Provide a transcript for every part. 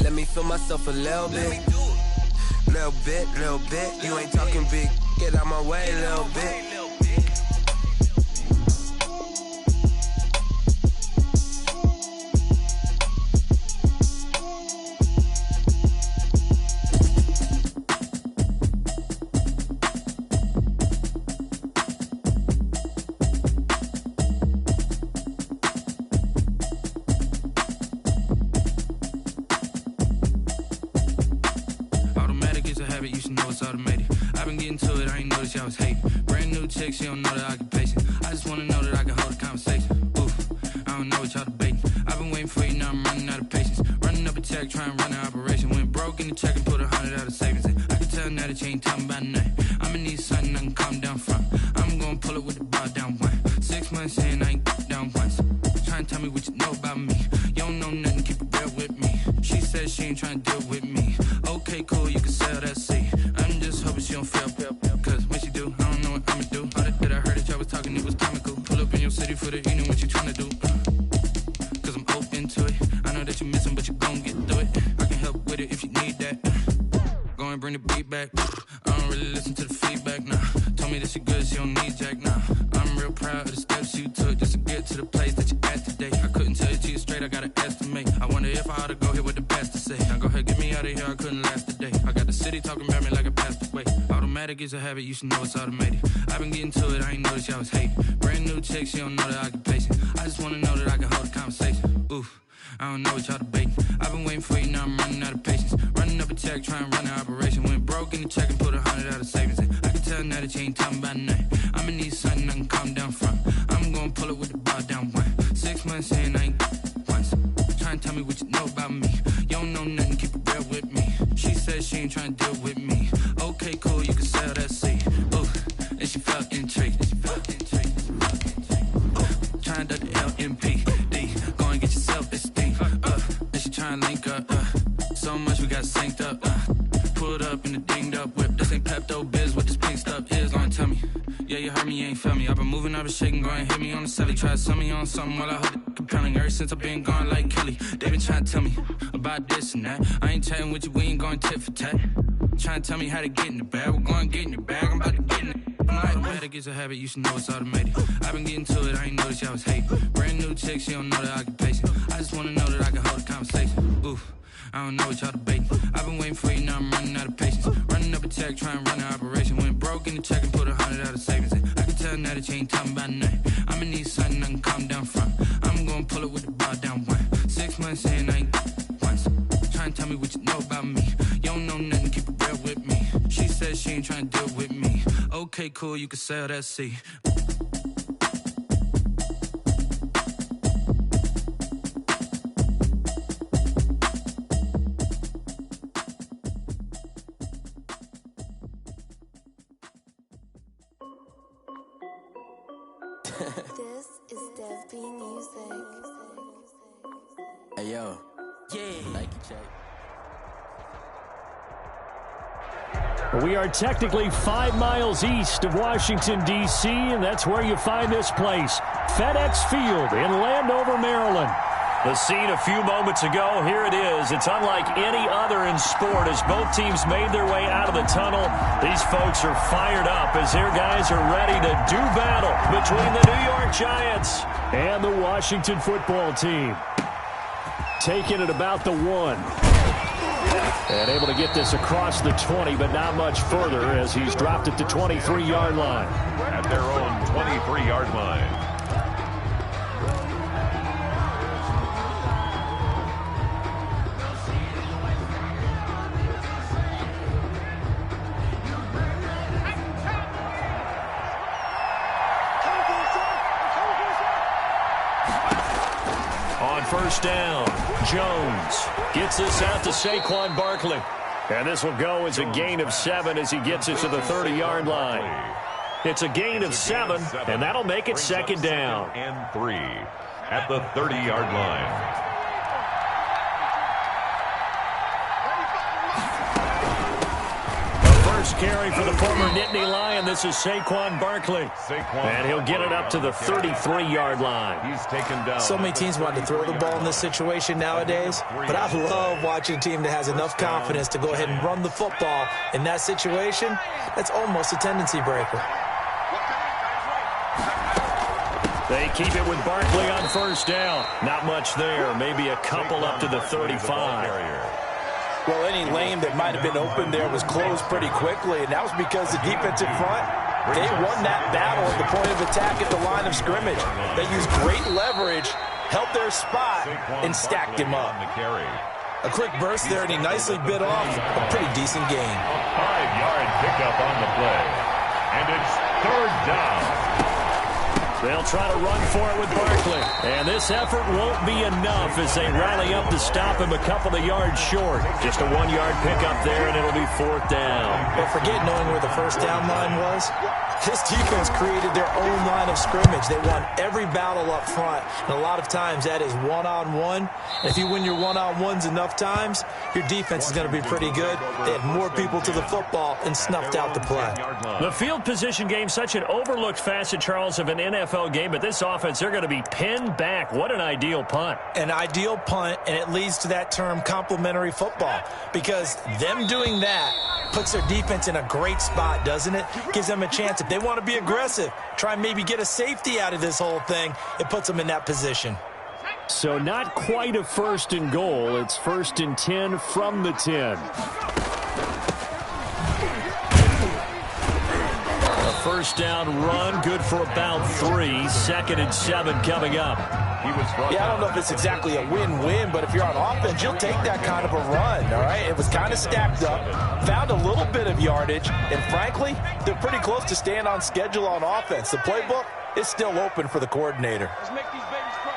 let me feel myself a little bit. Little bit, you ain't talking big. Get out my way, little bit. She don't know the occupation. I just wanna know that I can hold a conversation. Oof, I don't know what y'all debating. I've been waiting for you, now I'm running out of patience. Running up a check, trying to run an operation. Went broke in the check and put 100 out of savings in. I can tell now that you ain't talking about nothing. I'ma need something I can calm down from. I'm gonna pull it with the bar down one. 6 months in, I ain't down once. Trying to tell me what you know about me. You don't know nothing, keep it real with me. She said she ain't trying to deal with me. Okay, cool, you can sell that seat. I'm just hoping she don't fail. Cause when she do, I don't know what I'ma do. All that I heard that y'all was talking, it was comical. Pull up in your city for the evening, what you tryna do? Cause I'm open to it. I know that you missing, but you gon' get through it. I can help with it if you need that. Go and bring the beat back. I don't really listen to the feedback, nah. Told me that she good, she don't need jack, nah. I'm real proud of the steps you took just to get to the place that you're at today. I couldn't tell it to you straight, I gotta estimate. I wonder if I ought to go here with the best to say. Now go ahead, get me out of here, I couldn't last today. I got the city talking about me like I passed away. Automatic is a habit, you should know it's automated. I've been getting to it, I ain't noticed y'all was hating. Brand new chick, she don't know the occupation. I just wanna know that I can hold a conversation. Oof, I don't know what y'all debating. I've been waiting for you, now I'm running out of patience. Running up a check, trying to run an operation. Went broke in the check and put 100 out of savings in. I can tell now that you ain't talking about nothing. I'ma need something I can calm down from. I'm gonna pull it with the bar down one. 6 months in, I ain't once. Trying to tell me what you know about me. You don't know nothing, keep it real with me. She said she ain't trying to deal with me. Okay, cool, you can sell that seat. Ooh, and she felt intrigued. Trying to the LMPD. Go and get your self-esteem. And she trying to link up. So much we got synced up. Pulled up in the dinged up whip. This ain't Pepto-Biz, what this pink stuff is. Go and tell me. Yeah, you heard me, you ain't felt me. I've been moving, I've been shaking, go and hit me on the celly. Try to sell me on something while I hold it compelling. Ever since I've been gone like Kelly, they been trying to tell me about this and that. I ain't chatting with you, we ain't going tit for tat. Trying to tell me how to get in the bag. We're going to get in your bag, I'm about to get in it. Automatic is a habit, you should know it's automated. I've been getting to it, I ain't noticed y'all was hating. Brand new chick, she don't know the occupation. I just wanna know that I can hold a conversation. Oof, I don't know what y'all debating. I've been waiting for you, now I'm running out of patience. Running up a check, trying to run an operation. Went broke in the check and put 100 out of savings in. I can tell now that you ain't talking about nothing. I'ma need something I can calm down from. I'm gonna pull it with the bar down one. 6 months in, I ain't once. Trying to tell me what you know about me. You don't know nothing, keep it real with me. She said she ain't trying to deal with me. Okay, cool, you can sell that seat. This is Dev B Music. Hey yo, yeah, thank you, Jay. We are technically 5 miles east of Washington, D.C., and that's where you find this place, FedEx Field in Landover, Maryland. The scene a few moments ago, here it is. It's unlike any other in sport as both teams made their way out of the tunnel. These folks are fired up as their guys are ready to do battle between the New York Giants and the Washington football team. Taking it about the 1. And able to get this across the 20, but not much further as he's dropped it to 23-yard line. At their own 23-yard line. On first down, Jones gets this out to Saquon Barkley. And this will go as a gain of 7 as he gets it to the 30-yard line. It's a gain of 7, and that'll make it second down. And 3 at the 30-yard line. carry for the former Nittany Lion. This is Saquon Barkley. And he'll get it up to the 33-yard line. He's taken down. So many teams want to throw the ball in this situation nowadays, but I love watching a team that has enough confidence to go ahead and run the football. In that situation, that's almost a tendency breaker. They keep it with Barkley on first down. Not much there. Maybe a couple up to the 35. Well, any lane that might have been open there was closed pretty quickly, and that was because the defensive front, they won that battle at the point of attack at the line of scrimmage. They used great leverage, held their spot, and stacked him up. A quick burst there, and he nicely bit off a pretty decent gain. A 5-yard pickup on the play. And it's third down. They'll try to run for it with Barkley. And this effort won't be enough as they rally up to stop him a couple of yards short. Just a 1-yard pickup there, and it'll be fourth down. But forget knowing where the first down line was. This defense created their own line of scrimmage. They won every battle up front, and a lot of times that is one-on-one. And if you win your one-on-ones enough times, your defense is going to be pretty good. They had more people to the football and snuffed out the play. The field position game, such an overlooked facet, Charles, of an NFL game, but this offense, they're going to be pinned back. What an ideal punt. An ideal punt, and it leads to that term complementary football, because them doing that puts their defense in a great spot, doesn't it? Gives them a chance. If they want to be aggressive, try and maybe get a safety out of this whole thing, it puts them in that position. So not quite a first and goal. It's first and 10 from the 10. A first down run, good for about 3. Second and 7 coming up. Yeah, I don't know if it's exactly a win-win, but if you're on offense, you'll take that kind of a run, all right? It was kind of stacked up, found a little bit of yardage, and frankly, they're pretty close to staying on schedule on offense. The playbook is still open for the coordinator. Let's make these babies cry.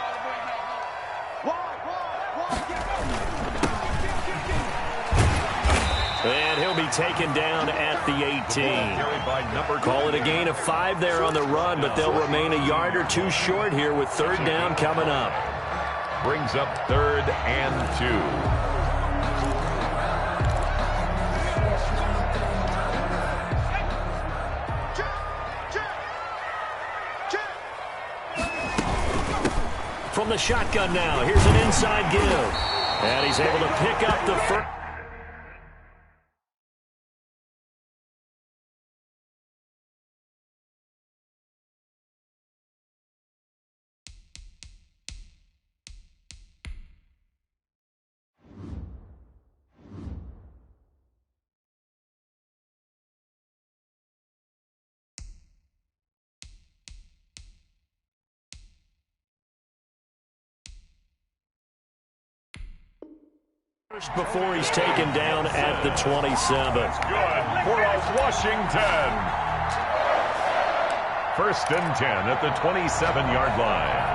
And he'll be taken down at the 18. Call it a gain of 5 there on the run, but they'll remain a yard or 2 short here with third down coming up. Brings up third and 2. From the shotgun now, here's an inside give. And he's able to pick up the first. Before he's taken down at the 27. Good for a Washington. First and 10 at the 27-yard line.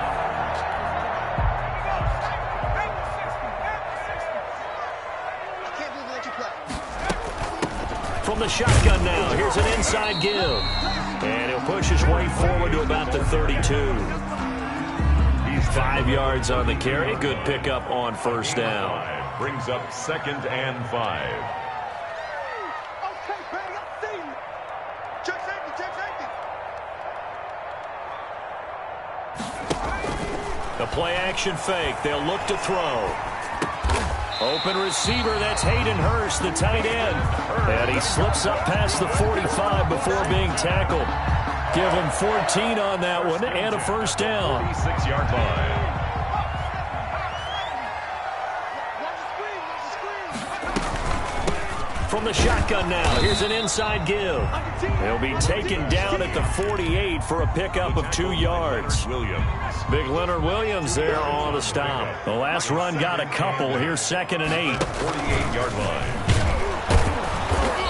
From the shotgun now, here's an inside give. And he'll push his way forward to about the 32. 5 yards on the carry. Good pickup on first down. Brings up second and 5. Okay, Benny, I see you. Check safety, check safety. The play action fake. They'll look to throw. Open receiver, that's Hayden Hurst, the tight end. And he slips up past the 45 before being tackled. Give him 14 on that one and a first down. 46-yard line. From the shotgun now, here's an inside give. He'll be taken down at the 48 for a pickup of 2 yards. Big Leonard Williams there on the stop. The last run got a couple. Here's second and 8. 48-yard line.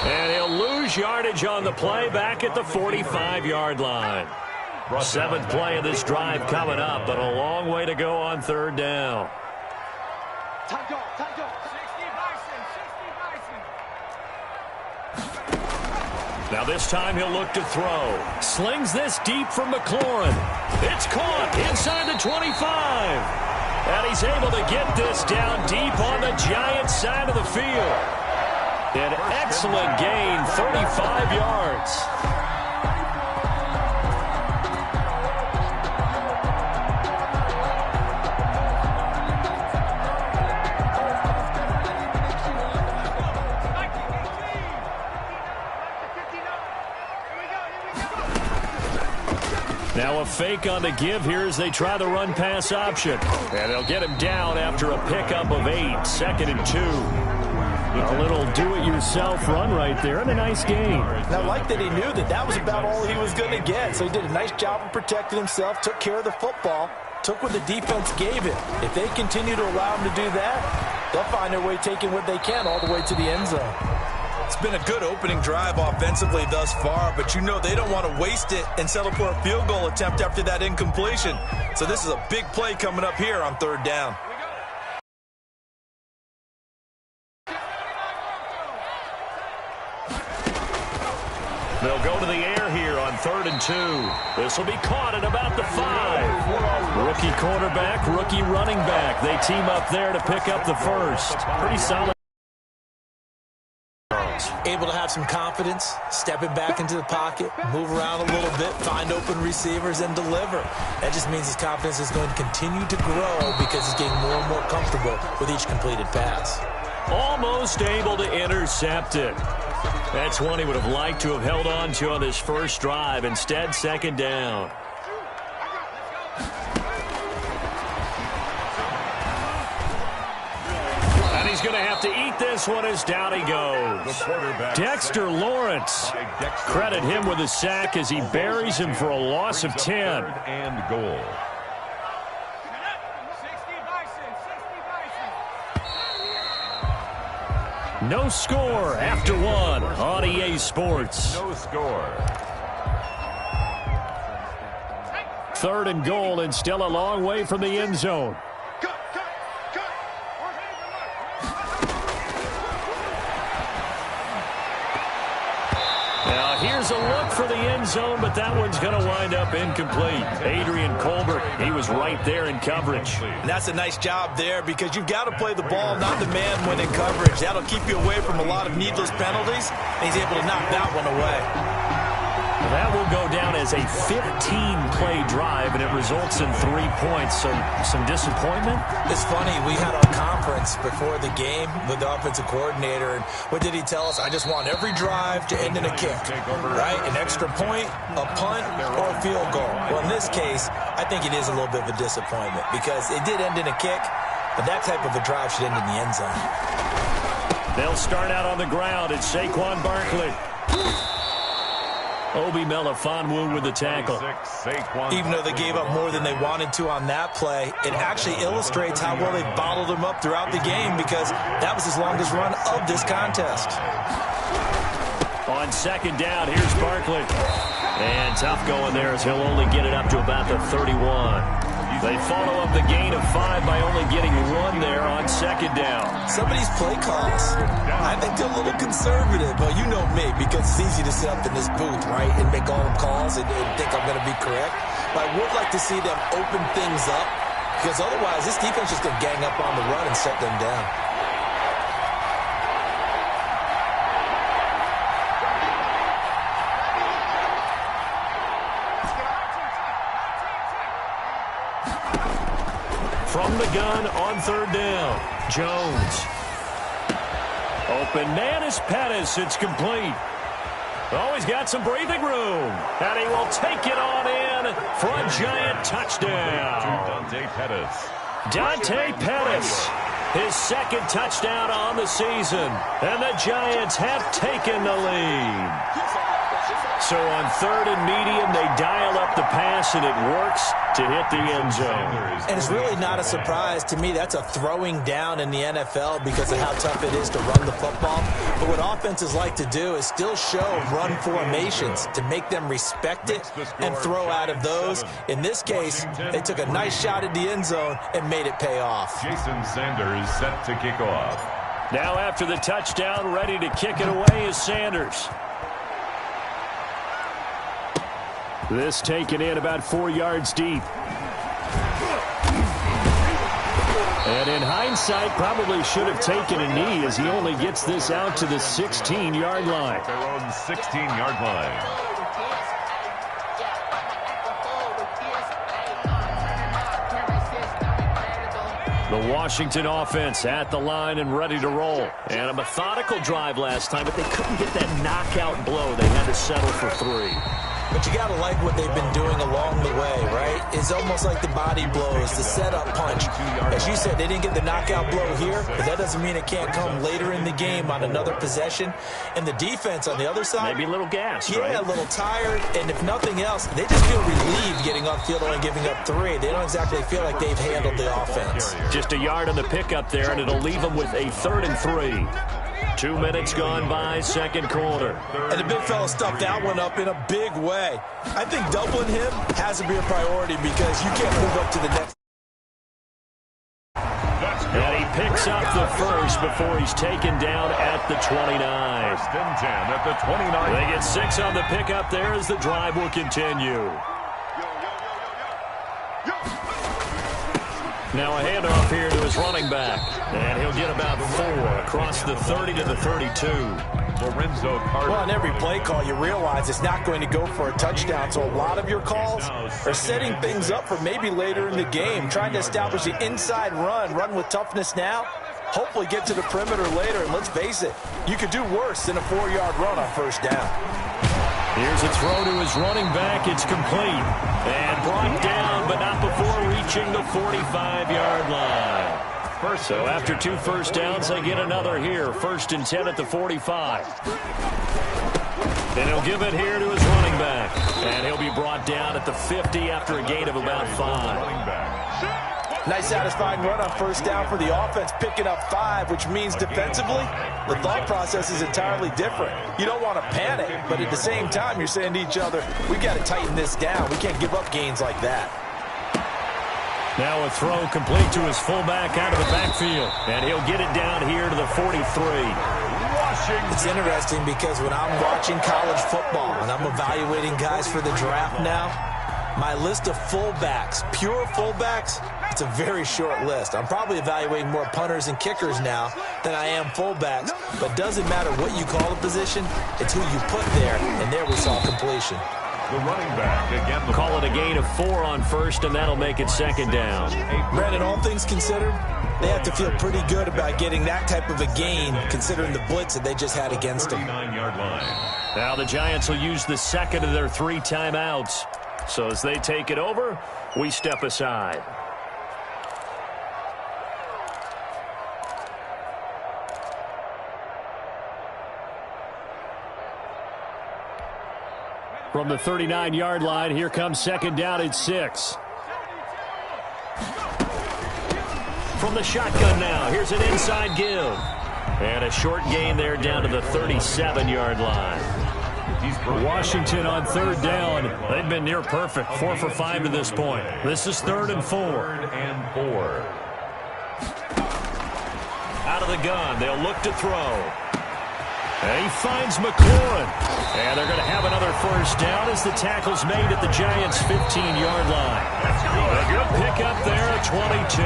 And he'll lose yardage on the play back at the 45-yard line. 7th play of this drive coming up, but a long way to go on third down. Time go. Now this time he'll look to throw. Slings this deep from McLaurin. It's caught inside the 25. And he's able to get this down deep on the Giants side of the field. An excellent gain, 35 yards. Now a fake on the give here as they try the run-pass option. And they'll get him down after a pickup of 8, 2nd and 2. A little do-it-yourself run right there and a nice gain. And I like that he knew that that was about all he was going to get. So he did a nice job of protecting himself, took care of the football, took what the defense gave him. If they continue to allow him to do that, they'll find their way taking what they can all the way to the end zone. It's been a good opening drive offensively thus far, but you know they don't want to waste it and settle for a field goal attempt after that incompletion. So this is a big play coming up here on 3rd down. They'll go to the air here on 3rd and 2. This will be caught at about the 5. Rookie quarterback, rookie running back. They team up there to pick up the first. Pretty solid. Able to have some confidence, stepping back into the pocket, move around a little bit, find open receivers, and deliver. That just means his confidence is going to continue to grow because he's getting more and more comfortable with each completed pass. Almost able to intercept it. That's one he would have liked to have held on to on this first drive. Instead, 2nd down. And he's going to have to eat this one as down he goes. Dexter Lawrence. Credit him with a sack as he buries him for a loss of 10. And goal. No score after 1 on EA Sports. No score. 3rd and goal and still a long way from the end zone. Now here's a look for the end zone, but that one's going to wind up incomplete. Adrian Colbert, he was right there in coverage. And that's a nice job there because you've got to play the ball, not the man when in coverage. That'll keep you away from a lot of needless penalties, and he's able to knock that one away. That will go down as a 15-play drive, and it results in 3 points. So some disappointment? It's funny. We had our conference before the game with the offensive coordinator, and what did he tell us? I just want every drive to end in a kick, right? An extra point, a punt, or a field goal. Well, in this case, I think it is a little bit of a disappointment because it did end in a kick, but that type of a drive should end in the end zone. They'll start out on the ground. It's Saquon Barkley. Obi Melifonwu with the tackle. Even though they gave up more than they wanted to on that play, it actually illustrates how well they bottled him up throughout the game because that was his longest run of this contest. On 2nd down, here's Barkley. And tough going there as he'll only get it up to about the 31. They follow up the gain of 5 by only getting 1 there on 2nd down. Some of these play calls, I think they're a little conservative. But you know me, because it's easy to sit up in this booth, right, and make all the calls and think I'm going to be correct. But I would like to see them open things up because otherwise this defense is going to gang up on the run and shut them down. From the gun on 3rd down, Jones. Open man is Pettis. It's complete. Oh, he's got some breathing room. And he will take it on in for a giant touchdown. Dante Pettis, his 2nd touchdown on the season. And the Giants have taken the lead. So on 3rd and medium, they dial up the pass, and it works to hit the end zone. And it's really not a surprise to me. That's a throwing down in the NFL because of how tough it is to run the football. But what offenses like to do is still show run formations to make them respect it and throw out of those. In this case, they took a nice shot at the end zone and made it pay off. Jason Sanders set to kick off. Now after the touchdown, ready to kick it away is Sanders. This taken in about 4 yards deep. And in hindsight, probably should have taken a knee as he only gets this out to the 16-yard line. Their own 16-yard line. The Washington offense at the line and ready to roll. And a methodical drive last time, but they couldn't get that knockout blow. They had to settle for 3. But you got to like what they've been doing along the way, right? It's almost like the body blows, the setup punch. As you said, they didn't get the knockout blow here, but that doesn't mean it can't come later in the game on another possession. And the defense on the other side, maybe a little gassed, yeah, right? a little tired. And if nothing else, they just feel relieved getting upfield only giving up 3. They don't exactly feel like they've handled the offense. Just a yard on the pickup there, and it'll leave them with a 3rd and 3. 2 minutes gone by, second quarter. And the big fella stuffed that one up in a big way. I think doubling him has to be a priority because you can't move up to the next. And he picks up the first before he's taken down at the 29. 1st and 10 at the 29. They get 6 on the pickup there as the drive will continue. Now a handoff here to his running back. And he'll get about 4 across the 30 to the 32. Lorenzo Carter. Well, on every play call, you realize it's not going to go for a touchdown. So a lot of your calls are setting things up for maybe later in the game, trying to establish the inside run with toughness now, hopefully get to the perimeter later. And let's face it, you could do worse than a 4-yard run on 1st down. Here's a throw to his running back. It's complete. And brought down, but not before reaching the 45-yard line. So after 2 first downs, they get another here. 1st and 10 at the 45. And he'll give it here to his running back. And he'll be brought down at the 50 after a gain of about 5. Nice satisfying run on 1st down for the offense, picking up 5, which means defensively, the thought process is entirely different. You don't want to panic, but at the same time, you're saying to each other, we got to tighten this down. We can't give up gains like that. Now a throw complete to his fullback out of the backfield. And he'll get it down here to the 43. It's interesting because when I'm watching college football and I'm evaluating guys for the draft now, my list of fullbacks, pure fullbacks, it's a very short list. I'm probably evaluating more punters and kickers now than I am fullbacks. But it doesn't matter what you call a position, it's who you put there. And there we saw completion. The running back again. Call it a gain of 4 on 1st, and that'll make it 2nd down. Brandon, all things considered, they have to feel pretty good about getting that type of a gain, considering the blitz that they just had against them. 39-yard line. Now the Giants will use the 2nd of their 3 timeouts. So as they take it over, we step aside. From the 39-yard line, here comes 2nd down at 6. From the shotgun now, here's an inside give. And a short gain there down to the 37-yard line. Washington on 3rd down. They've been near perfect. 4 for 5 to this point. This is 3rd and 4. 3rd and 4. Out of the gun, they'll look to throw. And he finds McLaurin. And they're going to have another 1st down as the tackle's made at the Giants' 15-yard line. A good pickup there at 22.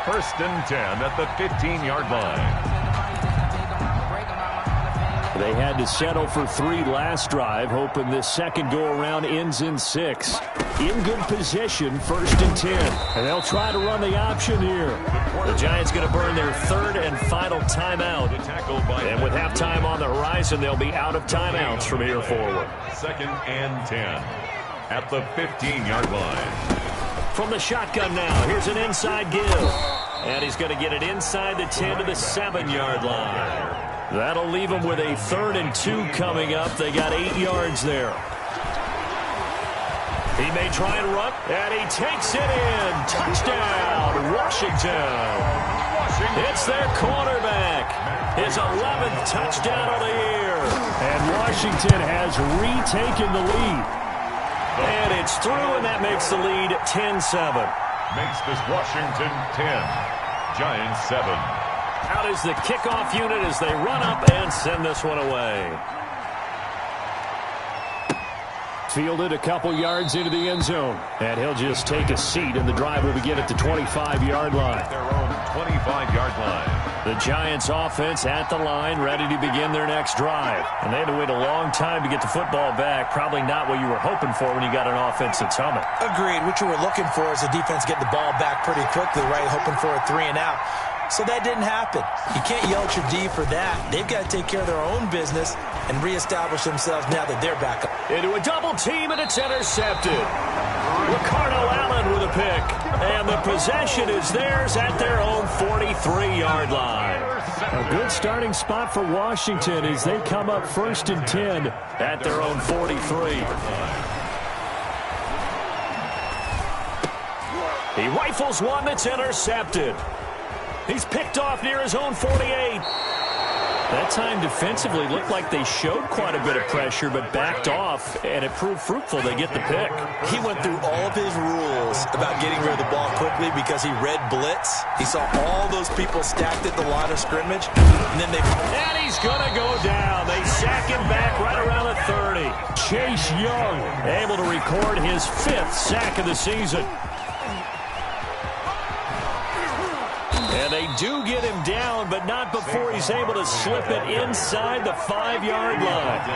1st and 10 at the 15-yard line. They had to settle for 3 last drive, hoping this second go-around ends in 6. In good position, 1st and 10. And they'll try to run the option here. The Giants going to burn their 3rd and final timeout. And with halftime on the horizon, they'll be out of timeouts from here forward. 2nd and 10 at the 15-yard line. From the shotgun now, here's an inside give. And he's going to get it inside the 10 to the 7-yard line. That'll leave them with a 3rd and 2 coming up. They got 8 yards there. He may try and run, and he takes it in. Touchdown, Washington. It's their quarterback. His 11th touchdown of the year. And Washington has retaken the lead. And it's through, and that makes the lead 10-7. Makes this Washington 10, Giants 7. Out is the kickoff unit as they run up and send this one away. Fielded a couple yards into the end zone. And he'll just take a seat, and the drive will begin at the 25-yard line. Their own 25-yard line. The Giants offense at the line, ready to begin their next drive. And they had to wait a long time to get the football back. Probably not what you were hoping for when you got an offense that's humming. Agreed. What you were looking for is the defense getting the ball back pretty quickly, right? Hoping for a 3 and out. So that didn't happen. You can't yell at your D for that. They've got to take care of their own business and reestablish themselves now that they're back up. Into a double team, and it's intercepted. Ricardo Allen with a pick. And the possession is theirs at their own 43-yard line. A good starting spot for Washington as they come up 1st and 10 at their own 43. He rifles one that's intercepted. He's picked off near his own 48. That time defensively looked like they showed quite a bit of pressure but backed off, and it proved fruitful. They get the pick. He went through all of his rules about getting rid of the ball quickly because he read blitz. He saw all those people stacked at the line of scrimmage, and then And he's going to go down. They sack him back right around the 30. Chase Young able to record his 5th sack of the season. And they do get him down, but not before he's able to slip it inside the 5-yard line.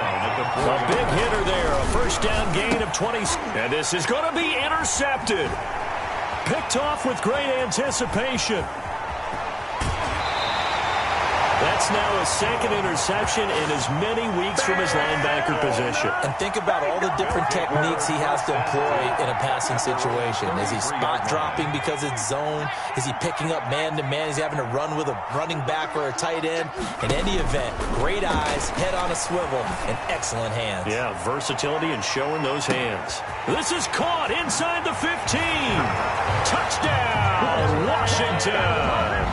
A big hitter there, a first down gain of 20. And this is going to be intercepted. Picked off with great anticipation. That's now a second interception in as many weeks from his linebacker position. And think about all the different techniques he has to employ in a passing situation. Is he spot dropping because it's zone? Is he picking up man-to-man? Is he having to run with a running back or a tight end? In any event, great eyes, head on a swivel, and excellent hands. Yeah, versatility and showing those hands. This is caught inside the 15. Touchdown, Washington.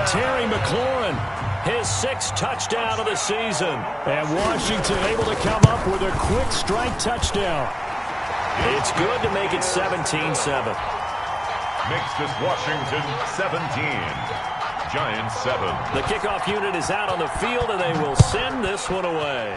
Terry McLaurin, his 6th touchdown of the season. And Washington able to come up with a quick strike touchdown. It's good to make it 17-7. Makes this Washington 17. Giants 7. The kickoff unit is out on the field, and they will send this one away.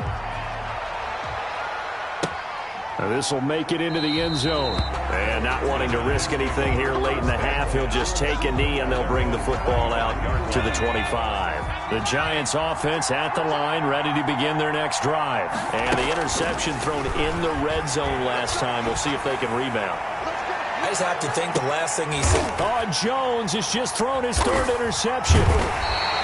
Now this will make it into the end zone. And not wanting to risk anything here late in the half, he'll just take a knee, and they'll bring the football out to the 25. The Giants offense at the line, ready to begin their next drive. And the interception thrown in the red zone last time. We'll see if they can rebound. I just have to think the last thing he said. Oh, Jones has just thrown his 3rd interception.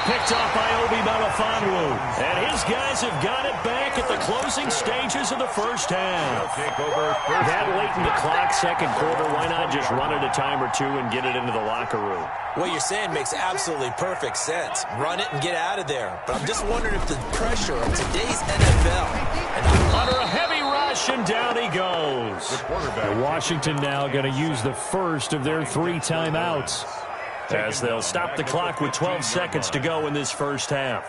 Picked off by Obi Melifonwu. And his guys have got it back at the closing stages of the first half. That late in the clock, 2nd quarter, why not just run it a time or two and get it into the locker room? What you're saying makes absolutely perfect sense. Run it and get out of there. But I'm just wondering if the pressure of today's NFL. Under a heavy rush, and down he goes. Washington now going to use the first of their 3 timeouts, as they'll stop the clock with 12 seconds to go in this first half.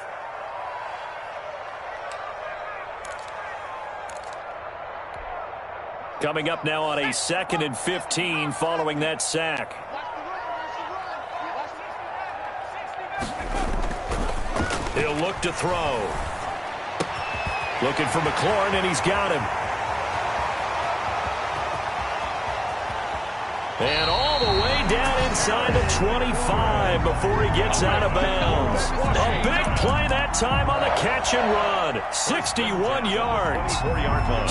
Coming up now on a 2nd and 15 following that sack. He'll look to throw. Looking for McLaurin, and he's got him. And all the way down inside the 25 before he gets out of bounds. A big play that time on the catch and run. 61 yards.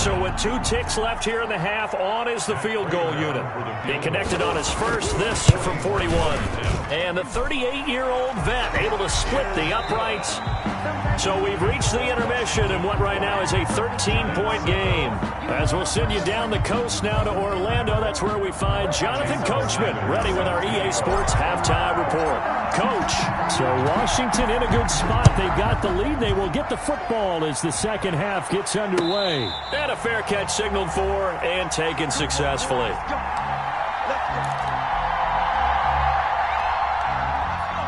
So with 2 ticks left here in the half, on is the field goal unit. He connected on his first, this from 41. And the 38-year-old vet able to split the uprights. So we've reached the intermission in what right now is a 13-point game. As we'll send you down the coast now to Orlando, that's where we find Jonathan Coachman, ready with our EA Sports halftime report. Coach. So Washington in a good spot. They've got the lead. They will get the football as the second half gets underway. And a fair catch signaled for and taken successfully.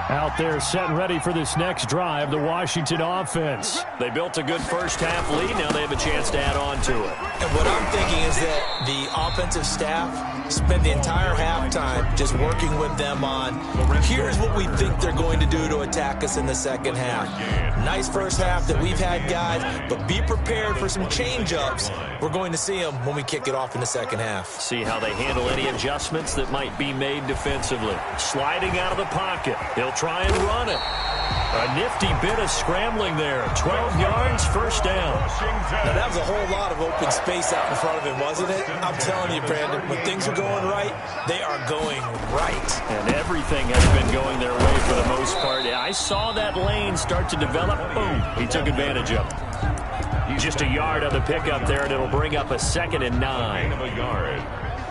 Out there set and ready for this next drive, the Washington offense. They built a good first half lead. Now they have a chance to add on to it. And what I'm thinking is that the offensive staff spent the entire halftime just working with them on, here's what we think they're going to do to attack us in the second half. Nice first half that we've had, guys, but be prepared for some change-ups. We're going to see them when we kick it off in the second half. See how they handle any adjustments that might be made defensively. Sliding out of the pocket. He'll try and run it. A nifty bit of scrambling there. 12 yards, first down. Now, that was a whole lot of open space out in front of him, wasn't it? I'm telling you, Brandon, when things are going right, they are going right. And everything has been going their way for the most part. I saw that lane start to develop. Boom. He took advantage of it. Just a yard on the pickup there, and it'll bring up a 2nd and 9. Of a yard.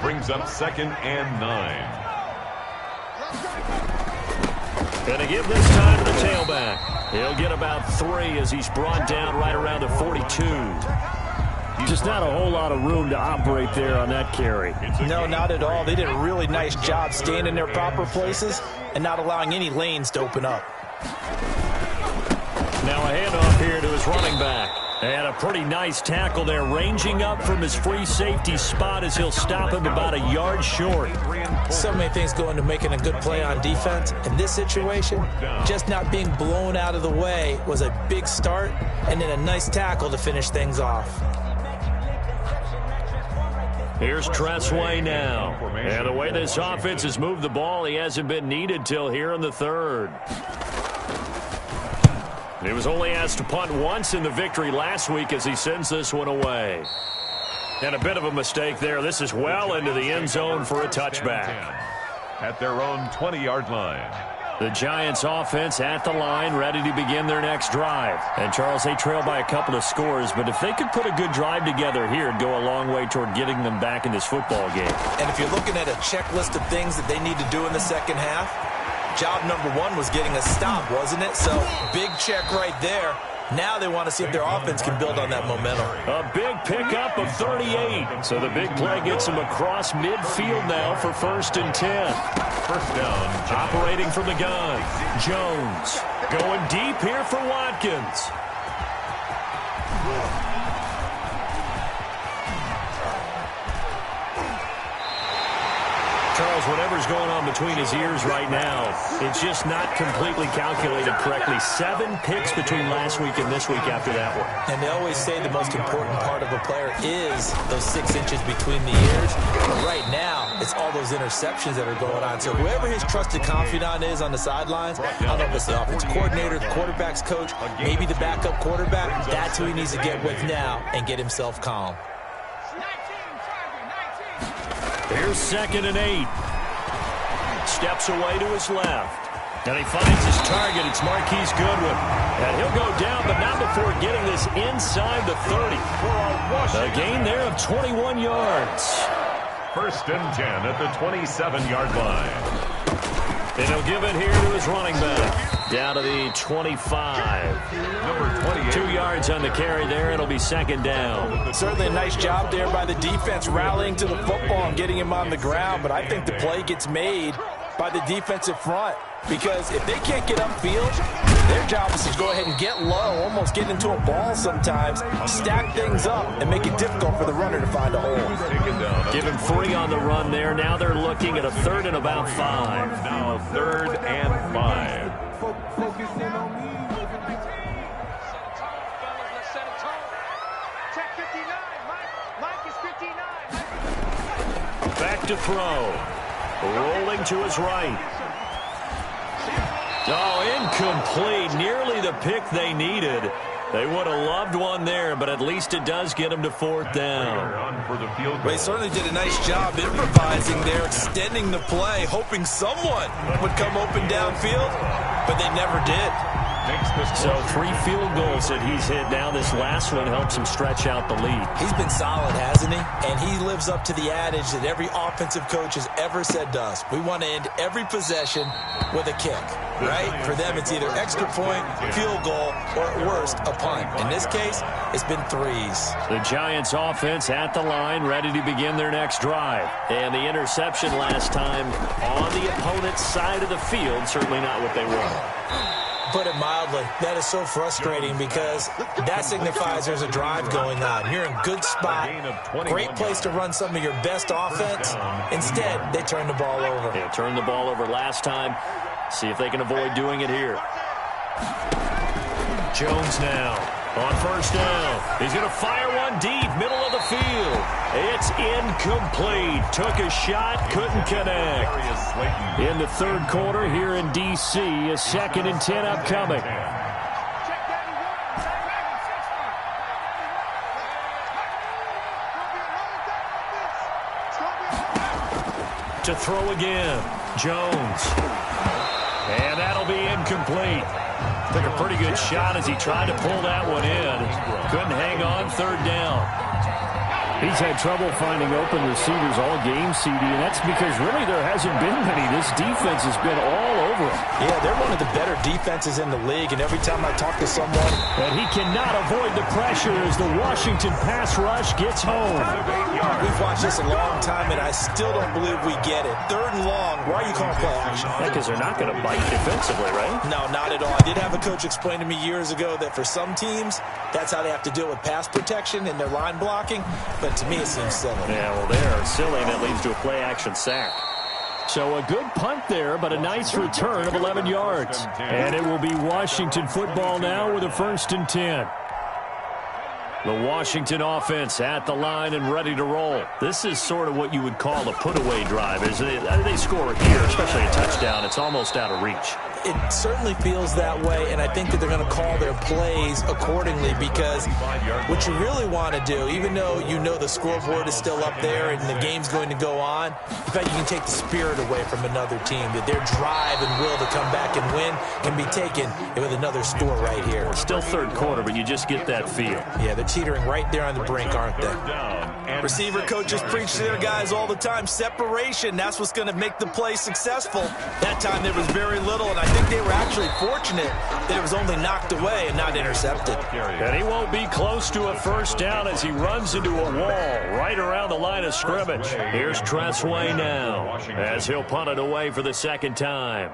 Brings up 2nd and 9. Gonna give this time to the tailback. He'll get about 3 as he's brought down right around the 42. Just not a whole lot of room to operate there on that carry. No, not at all. They did a really nice job staying in their proper places and not allowing any lanes to open up. Now a handoff here to his running back. And a pretty nice tackle there, ranging up from his free safety spot as he'll stop him about a yard short. So many things go into making a good play on defense. In this situation, just not being blown out of the way was a big start, and then a nice tackle to finish things off. Here's Tressway now. And the way this offense has moved the ball, he hasn't been needed till here in the 3rd. He was only asked to punt once in the victory last week as he sends this one away. And a bit of a mistake there. This is well into the end zone for a touchback. At their own 20-yard line. The Giants offense at the line, ready to begin their next drive. And, Charles, they trail by a couple of scores, but if they could put a good drive together here, it'd go a long way toward getting them back in this football game. And if you're looking at a checklist of things that they need to do in the second half, job number 1 was getting a stop, wasn't it? So, big check right there. Now they want to see if their offense can build on that momentum. A big pickup of 38. So the big play gets him across midfield now for 1st and 10. First down. Operating from the gun. Jones going deep here for Watkins. Charles, whatever's going on between his ears right now, it's just not completely calculated correctly. 7 picks between last week and this week after that one. And they always say the most important part of a player is those 6 inches between the ears. But right now, it's all those interceptions that are going on. So whoever his trusted confidant is on the sidelines, I don't know if it's the offensive coordinator, the quarterback's coach, maybe the backup quarterback, that's who he needs to get with now and get himself calm. Here's 2nd and 8. Steps away to his left. And he finds his target. It's Marquise Goodwin. And he'll go down, but not before getting this inside the 30. A gain there of 21 yards. 1st and 10 at the 27-yard line. And he'll give it here to his running back. Down to the 25. Number 28. 2 yards on the carry there. It'll be 2nd down. Certainly a nice job there by the defense rallying to the football and getting him on the ground. But I think the play gets made by the defensive front. Because if they can't get upfield, their job is to go ahead and get low, almost get into a ball sometimes, stack things up, and make it difficult for the runner to find a hole. Give him 3 on the run there. Now they're looking at a 3rd and about 5. Now 3rd and 5. Back to throw. Rolling to his right. Oh, incomplete. Nearly the pick they needed. They would have loved one there, but at least it does get them to 4th down. They certainly did a nice job improvising there, extending the play, hoping someone would come open downfield, but they never did. So 3 field goals that he's hit now. This last one helps him stretch out the lead. He's been solid, hasn't he? And he lives up to the adage that every offensive coach has ever said to us. We want to end every possession with a kick, right? For them, it's either extra point, field goal, or at worst, a punt. In this case, it's been 3s. The Giants offense at the line, ready to begin their next drive. And the interception last time on the opponent's side of the field, certainly not what they want. put it mildly. That is so frustrating because that signifies there's a drive going on. You're in a good spot, great place to run some of your best offense. Instead, they turn the ball over. Yeah, turned the ball over last time. See if they can avoid doing it here. Jones now on first down. He's going to fire one deep, middle of the field. It's incomplete. Took a shot, couldn't connect. In the third quarter here in D.C., a 2nd and 10 upcoming. To throw again, Jones. And that'll be incomplete. Took a pretty good shot as he tried to pull that one in. Couldn't hang on, 3rd down. He's had trouble finding open receivers all game, CD, and that's because really there hasn't been many. This defense has been all over him. Yeah, they're one of the better defenses in the league, and every time I talk to someone... And he cannot avoid the pressure as the Washington pass rush gets home. We've watched this a long time, and I still don't believe we get it. 3rd and long. Why are you calling play action? Because they're not going to bite defensively, right? No, not at all. I did have a coach explain to me years ago that for some teams, that's how they have to deal with pass protection and their line blocking. But to me, it seems silly. Yeah, well, they're silly, and that leads to a play-action sack. So a good punt there, but a nice return of 11 yards. And it will be Washington football now with a 1st and 10. The Washington offense at the line and ready to roll. This is sort of what you would call a put-away drive, isn't it? They score here, especially a touchdown. It's almost out of reach. It certainly feels that way, and I think that they're going to call their plays accordingly because what you really want to do, even though you know the scoreboard is still up there and the game's going to go on, in fact, you can take the spirit away from another team, that their drive and will to come back and win can be taken with another score right here. It's still 3rd quarter, but you just get that feel. Yeah, they're teetering right there on the brink, aren't they? Receiver coaches preach to their guys all the time. Separation, that's what's going to make the play successful. That time there was very little, and I think they were actually fortunate that it was only knocked away and not intercepted. And he won't be close to a 1st down as he runs into a wall right around the line of scrimmage. Here's Tressway now as he'll punt it away for the 2nd time.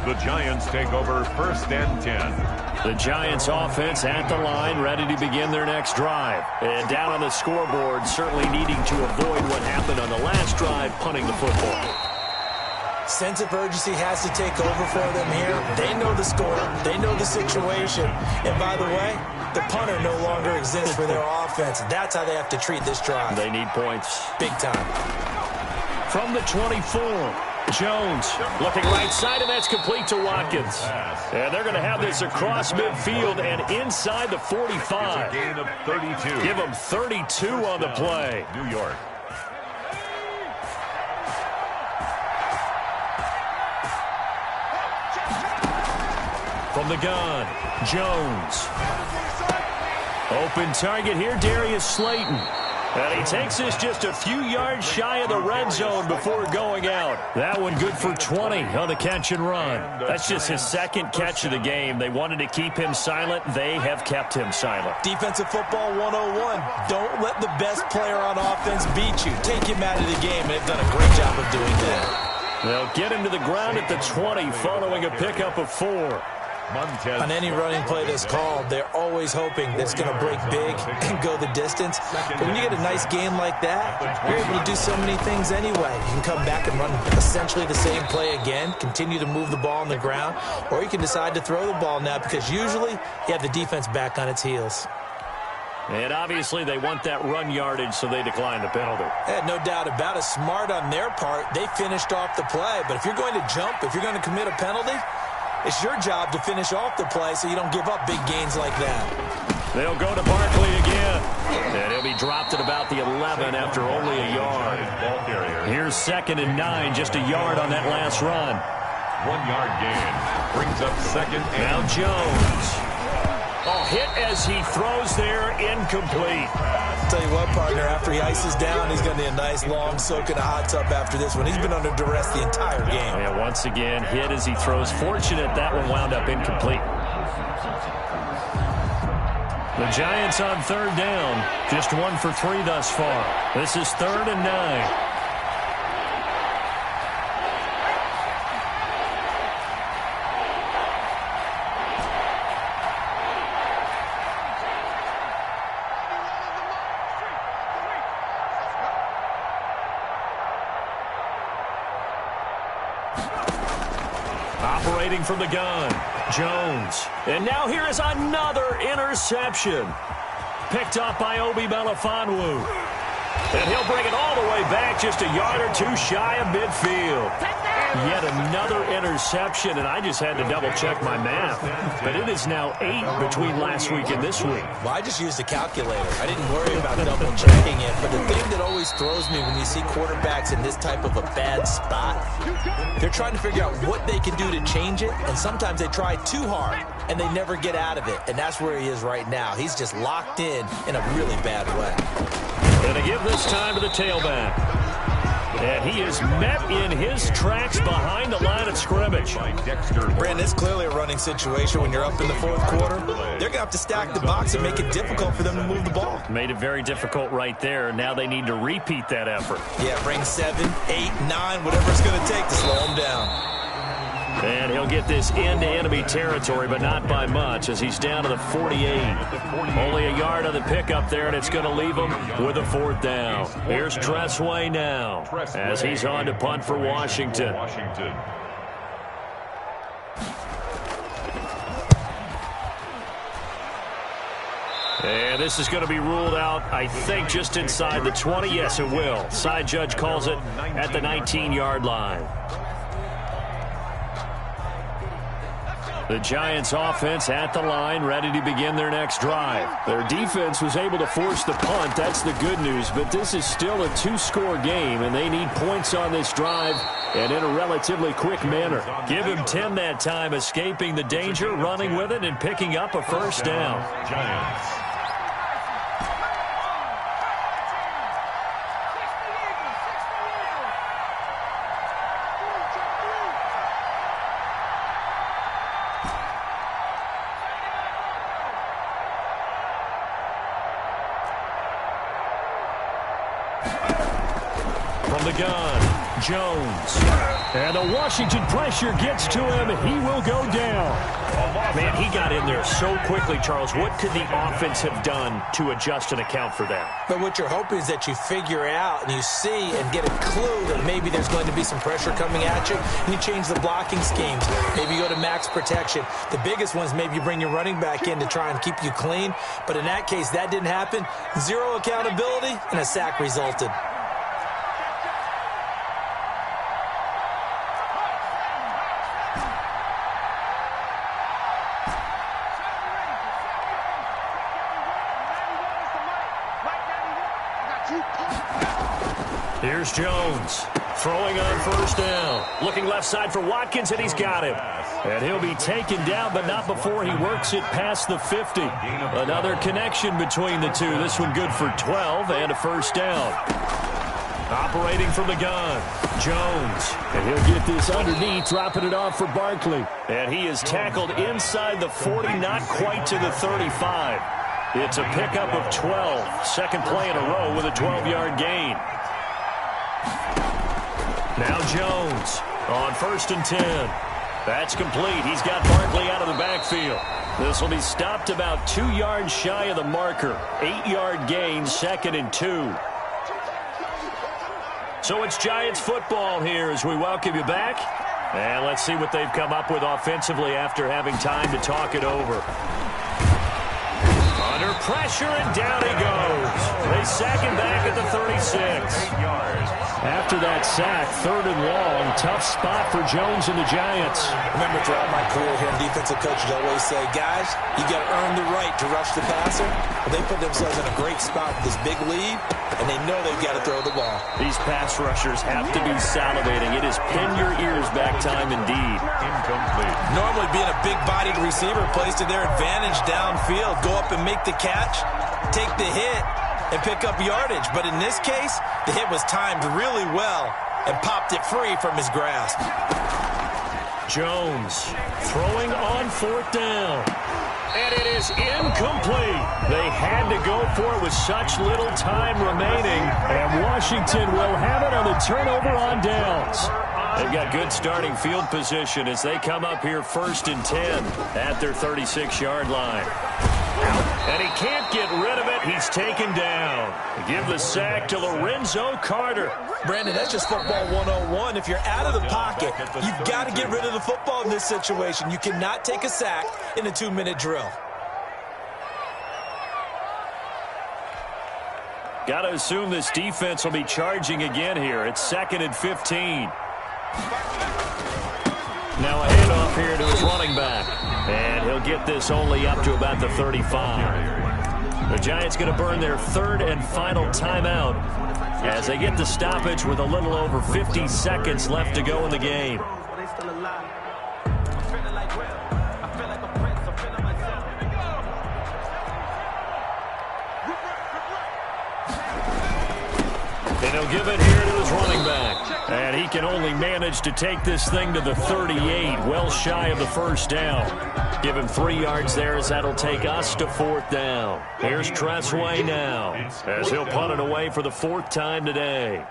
The Giants take over 1st and 10. The Giants offense at the line, ready to begin their next drive. And down on the scoreboard, certainly needing to avoid what happened on the last drive, punting the football. Sense of urgency has to take over for them here. They know the score. They know the situation. And by the way, the punter no longer exists for their offense. That's how they have to treat this drive. They need points. Big time. From the 24, Jones looking right side, and that's complete to Watkins. And they're going to have this across midfield and inside the 45. It's a gain of 32. Give them 32 on the play. New York. From the gun, Jones. Open target here, Darius Slayton. And he takes this just a few yards shy of the red zone before going out. That one good for 20 on the catch and run. That's just his 2nd catch of the game. They wanted to keep him silent. They have kept him silent. Defensive football 101. Don't let the best player on offense beat you. Take him out of the game, and they've done a great job of doing that. They'll get him to the ground at the 20 following a pickup of 4. On any running play that's called, they're always hoping that it's going to break big and go the distance. But when you get a nice game like that, you're able to do so many things anyway. You can come back and run essentially the same play again, continue to move the ball on the ground, or you can decide to throw the ball now because usually you have the defense back on its heels. And obviously they want that run yardage, so they decline the penalty. No doubt about it. Smart on their part. They finished off the play. But if you're going to jump, if you're going to commit a penalty, it's your job to finish off the play so you don't give up big gains like that. They'll go to Barkley again. And he'll be dropped at about the 11 after only a yard. Here's 2nd and 9, just a yard on that last run. 1 yard gain brings up 2nd and... Now Jones. Oh, hit as he throws there, incomplete. I'll tell you what, partner, after he ices down, he's going to need a nice long soak in a hot tub after this one. He's been under duress the entire game. Yeah, once again, hit as he throws. Fortunate that one wound up incomplete. The Giants on third down. Just 1 for 3 thus far. This is 3rd and 9. Operating from the gun, Jones. And now here is another interception. Picked up by Obi Melifonwu. And he'll bring it all the way back, just a yard or two shy of midfield. Yet another interception, and I just had to double-check my math. But it is now 8 between last week and this week. Well, I just used a calculator. I didn't worry about double-checking it. But the thing that always throws me when you see quarterbacks in this type of a bad spot, they're trying to figure out what they can do to change it, and sometimes they try too hard, and they never get out of it. And that's where he is right now. He's just locked in a really bad way. And to give this time to the tailback. And he is met in his tracks behind the line of scrimmage. Brandon, it's clearly a running situation when you're up in the 4th quarter. They're going to have to stack the box and make it difficult for them to move the ball. Made it very difficult right there. Now they need to repeat that effort. Yeah, bring 7, 8, 9, whatever it's going to take to slow them down. And he'll get this into enemy territory, but not by much, as he's down to the 48. Only a yard on the pickup there, and it's going to leave him with a 4th down. Here's Tressway now, as he's on to punt for Washington. And this is going to be ruled out, I think, just inside the 20. Yes, it will. Side judge calls it at the 19-yard line. The Giants offense at the line, ready to begin their next drive. Their defense was able to force the punt. That's the good news, but this is still a 2-score game, and they need points on this drive and in a relatively quick manner. Give him 10 that time, escaping the danger, running with it, and picking up a first down. Giants. The gun, Jones. And the Washington pressure gets to him. He will go down. Man, he got in there so quickly, Charles. What could the offense have done to adjust and account for that? But what you're hoping is that you figure out and you see and get a clue that maybe there's going to be some pressure coming at you, and you change the blocking schemes. Maybe you go to max protection. The biggest ones, maybe you bring your running back in to try and keep you clean. But in that case, that didn't happen. 0 accountability, and a sack resulted. Here's Jones, throwing on first down. Looking left side for Watkins, and he's got him. And he'll be taken down, but not before he works it past the 50. Another connection between the two. This one good for 12 and a first down. Operating from the gun, Jones. And he'll get this underneath, dropping it off for Barkley. And he is tackled inside the 40, not quite to the 35. It's a pickup of 12. Second play in a row with a 12-yard gain. Now Jones on 1st and 10. That's complete. He's got Barkley out of the backfield. This will be stopped about 2 yards shy of the marker. 8-yard gain, 2nd and 2. So it's Giants football here as we welcome you back. And let's see what they've come up with offensively after having time to talk it over. Under pressure, and down he goes. They sack him back at the 36. After that sack, 3rd and long, tough spot for Jones and the Giants. Remember, throughout my career here, defensive coaches always say, guys, you got to earn the right to rush the passer. Well, they put themselves in a great spot with this big lead, and they know they've got to throw the ball. These pass rushers have to be salivating. It is pin your ears back time indeed. Incomplete. Normally being a big-bodied receiver plays to their advantage downfield. Go up and make the catch, take the hit, and pick up yardage. But in this case, the hit was timed really well and popped it free from his grasp. Jones throwing on 4th down. And it is incomplete. They had to go for it with such little time remaining. And Washington will have it on the turnover on downs. They've got good starting field position as they come up here 1st and 10 at their 36-yard line. And he can't get rid of it. He's taken down. Give the sack to Lorenzo Carter. Brandon, that's just football 101. If you're out of the pocket, you've got to get rid of the football in this situation. You cannot take a sack in a 2-minute drill. Got to assume this defense will be charging again here. It's 2nd and 15. Now a handoff here to his running back. And he'll get this only up to about the 35. The Giants going to burn their 3rd and final timeout as they get the stoppage with a little over 50 seconds left to go in the game. And he'll give it here to his running back. And he can only manage to take this thing to the 38, well shy of the 1st down. Give him 3 yards there as that'll take us to 4th down. Here's Tressway now as he'll punt it away for the 4th time today.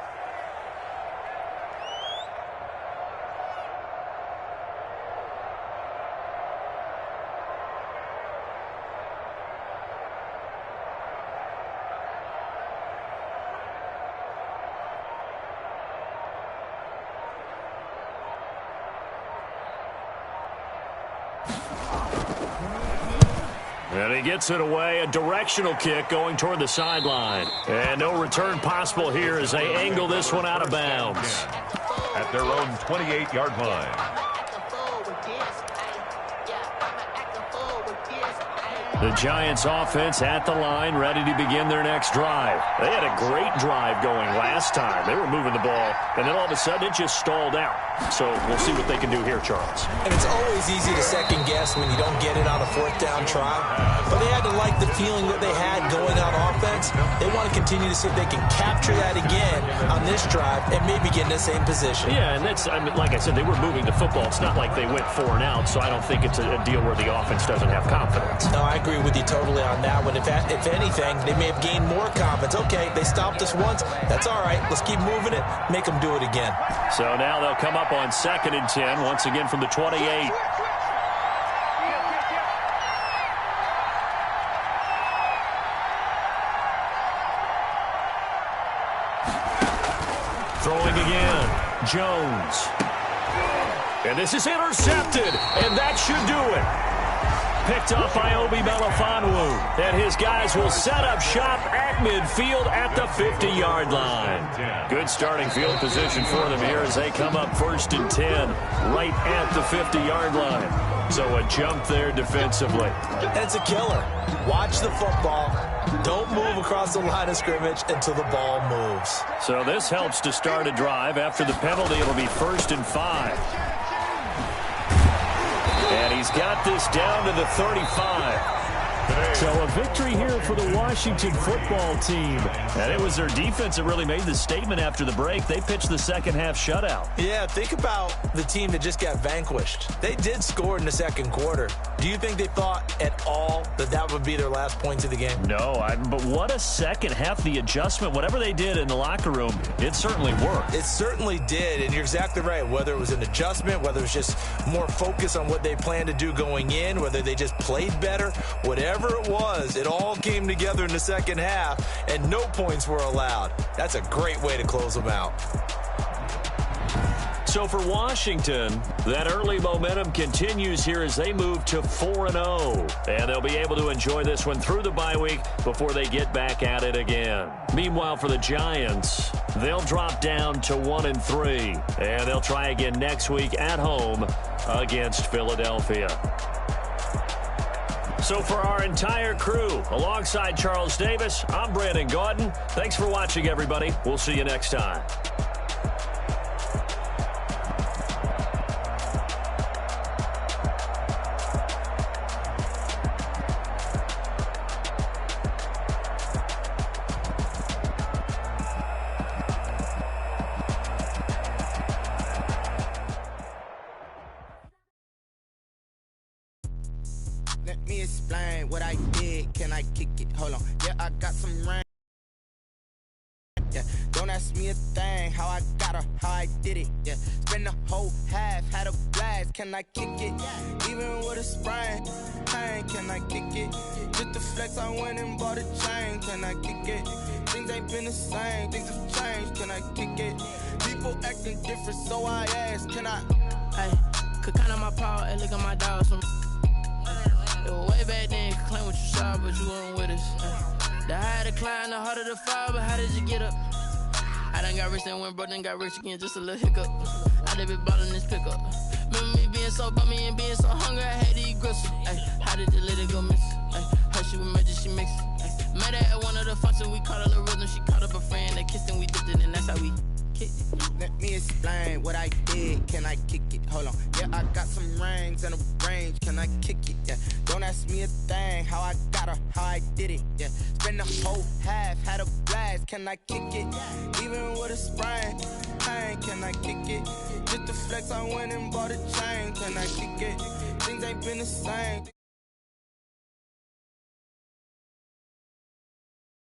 And he gets it away, a directional kick going toward the sideline. And no return possible here as they angle this one out of bounds. At their own 28-yard line. The Giants offense at the line, ready to begin their next drive. They had a great drive going last time. They were moving the ball, and then all of a sudden it just stalled out. So we'll see what they can do here, Charles. And it's always easy to second guess when you don't get it on a 4th down try. But they had to like the feeling that they had going on offense. They want to continue to see if they can capture that again on this drive and maybe get in the same position. Yeah, and that's, I mean, like I said, they were moving the football. It's not like they went 4 and out, so I don't think it's a deal where the offense doesn't have confidence. No, I agree with you totally on that one. If anything, they may have gained more confidence. Okay, they stopped us once. That's all right. Let's keep moving it. Make them do it again. So now they'll come up on 2nd and 10, once again from the 28. Throwing again, Jones. And this is intercepted, and that should do it. Picked up by Obi Melifonwu. And his guys will set up shop at midfield at the 50-yard line. Good starting field position for them here as they come up 1st and 10 right at the 50-yard line. So a jump there defensively. That's a killer. Watch the football. Don't move across the line of scrimmage until the ball moves. So this helps to start a drive. After the penalty, it'll be 1st and 5. And he's got this down to the 35. So a victory here for the Washington football team. And it was their defense that really made the statement after the break. They pitched the second half shutout. Yeah, think about the team that just got vanquished. They did score in the 2nd quarter. Do you think they thought at all that that would be their last points of the game? No, but what a second half. The adjustment, whatever they did in the locker room, it certainly worked. It certainly did, and you're exactly right. Whether it was an adjustment, whether it was just more focus on what they planned to do going in, whether they just played better, whatever it was, it all came together in the second half, and no points were allowed. That's a great way to close them out. So for Washington, that early momentum continues here as they move to 4-0. And they'll be able to enjoy this one through the bye week before they get back at it again. Meanwhile, for the Giants, they'll drop down to 1-3. And they'll try again next week at home against Philadelphia. So for our entire crew, alongside Charles Davis, I'm Brandon Gaudin. Thanks for watching, everybody. We'll see you next time. Let me explain what I did. Can I kick it? Hold on. Yeah, I got some rain. Yeah, don't ask me a thing. How I got her, how I did it. Yeah, spend the whole half, had a blast. Can I kick it? Even with a sprain. Pain, can I kick it? Just the flex, I went and bought a chain. Can I kick it? Things ain't been the same. Things have changed. Can I kick it? People acting different, so I ask. Can I? Hey, could count on my power and look at my dogs. It was way back then, you could claim what you saw, but you weren't with us. The higher the climb, the harder the fall, but how did you get up? I done got rich and went broke, then got rich again, just a little hiccup. I done been ballin' this pickup. Remember me being so bummy and being so hungry, I had to eat gristle. Ay, how did you let it go miss? Ay, her she was magic, she mixed. Met her at one of the functions, we caught a little rhythm, she caught up a friend, they kissed and we dipped it, and that's how we kicked it. Let me explain what I did. Can I kick it? Hold on. Yeah, I got some rings and a range. Can I kick it? Yeah. Don't ask me a thing. How I got her, how I did it. Yeah. Spend the whole half, had a blast. Can I kick it? Even with a sprain. Pain, can I kick it? Just the flex, I went and bought a chain. Can I kick it? Things ain't been the same.